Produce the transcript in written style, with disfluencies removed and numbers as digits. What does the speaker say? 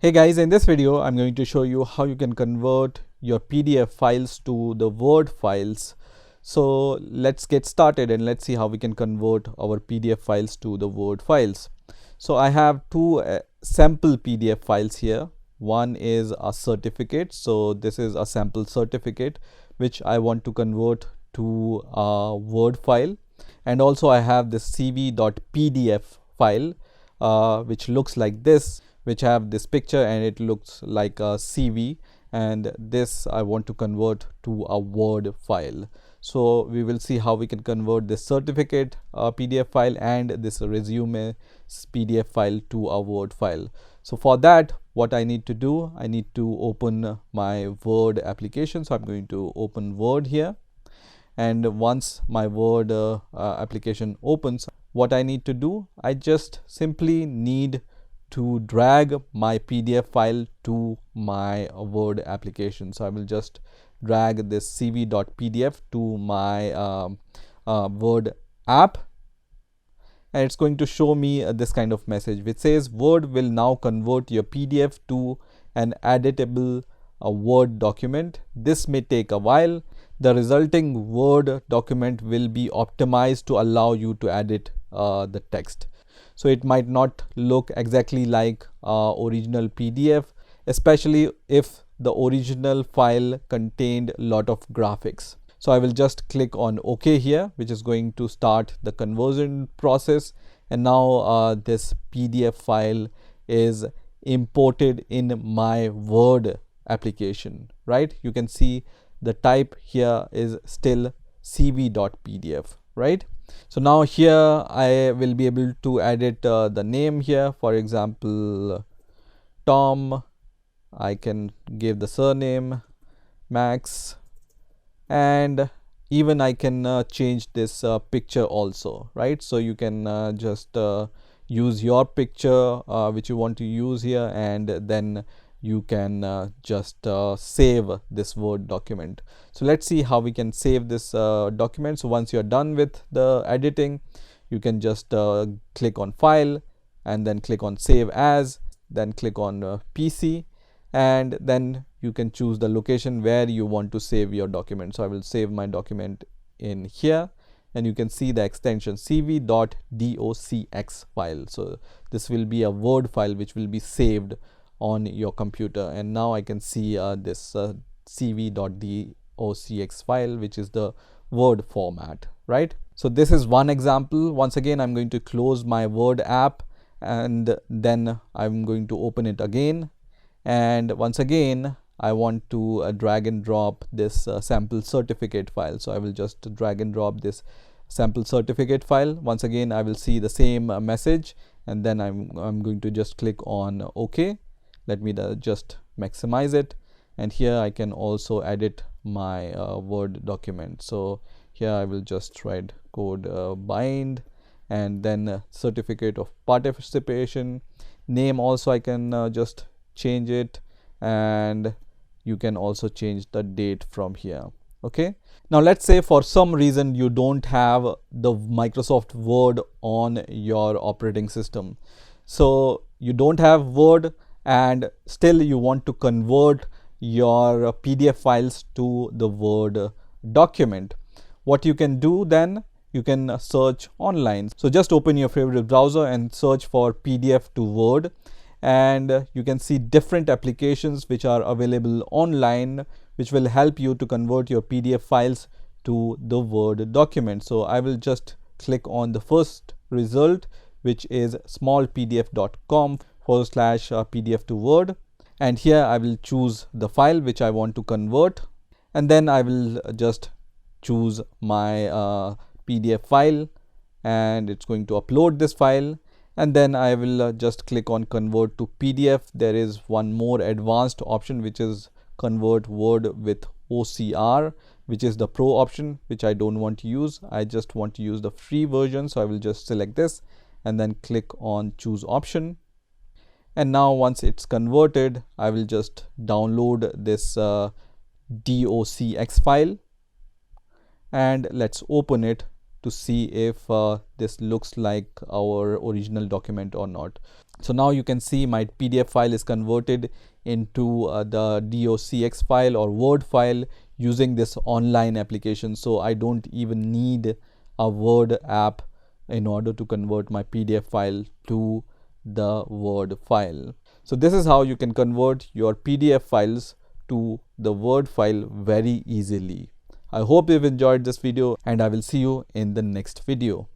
Hey guys, in this video I'm going to show you how you can convert your PDF files to the Word files. So let's get started and let's see how we can convert our PDF files to the Word files. So I have two sample PDF files here. One is a certificate. So this is a sample certificate which I want to convert to a Word file. And also I have this cv.pdf file which looks like this, which have this picture and it looks like a CV, and this I want to convert to a Word file. So we will see how we can convert this certificate PDF file and this resume PDF file to a Word file. So for that, what I need to do, I need to open my Word application. So I'm going to open Word here, and once my Word application opens, what I need to do, I just simply need to drag my PDF file to my Word application. So I will just drag this cv.pdf to my Word app, and it's going to show me this kind of message which says Word will now convert your PDF to an editable Word document. This may take a while. The resulting Word document will be optimized to allow you to edit the text. So it might not look exactly like original PDF, especially if the original file contained a lot of graphics. So I will just click on OK here, which is going to start the conversion process. And now this PDF file is imported in my Word application, right? You can see the type here is still cv.pdf, right? So now here I will be able to edit the name here. For example, Tom. I can give the surname Max, and even I can change this picture also, right? So you can just use your picture which you want to use here, and then you can just save this Word document. So let's see how we can save this document. So once you're done with the editing, you can just click on File and then click on Save As, then click on PC, and then you can choose the location where you want to save your document. So I will save my document in here, and you can see the extension cv.docx file. So this will be a Word file which will be saved on your computer, and now I can see this cv.docx file, which is the Word format, right? So this is one example. Once again, I'm going to close my Word app, and then I'm going to open it again, and once again I want to drag and drop this sample certificate file. So I will just drag and drop this sample certificate file. Once again I will see the same message, and then I'm going to just click on OK. Let me just maximize it, and here I can also edit my Word document. So here I will just write code bind, and then certificate of participation. Name also I can just change it, and you can also change the date from here. Okay, now let's say for some reason you don't have the Microsoft Word on your operating system. So you don't have Word and still you want to convert your PDF files to the Word document. What you can do then, you can search online. So just open your favorite browser and search for PDF to Word, and you can see different applications which are available online which will help you to convert your PDF files to the Word document. So I will just click on the first result, which is smallpdf.com/pdf to Word, and here I will choose the file which I want to convert, and then I will just choose my PDF file, and it's going to upload this file, and then I will just click on convert to PDF. There is one more advanced option which is convert Word with OCR, which is the pro option, which I don't want to use. I just want to use the free version. So I will just select this and then click on choose option, and now once it's converted, I will just download this docx file, and let's open it to see if this looks like our original document or not. So now you can see my PDF file is converted into the docx file or Word file using this online application. So I don't even need a Word app in order to convert my PDF file to the Word file. So this is how you can convert your PDF files to the Word file very easily. I hope you've enjoyed this video, and I will see you in the next video.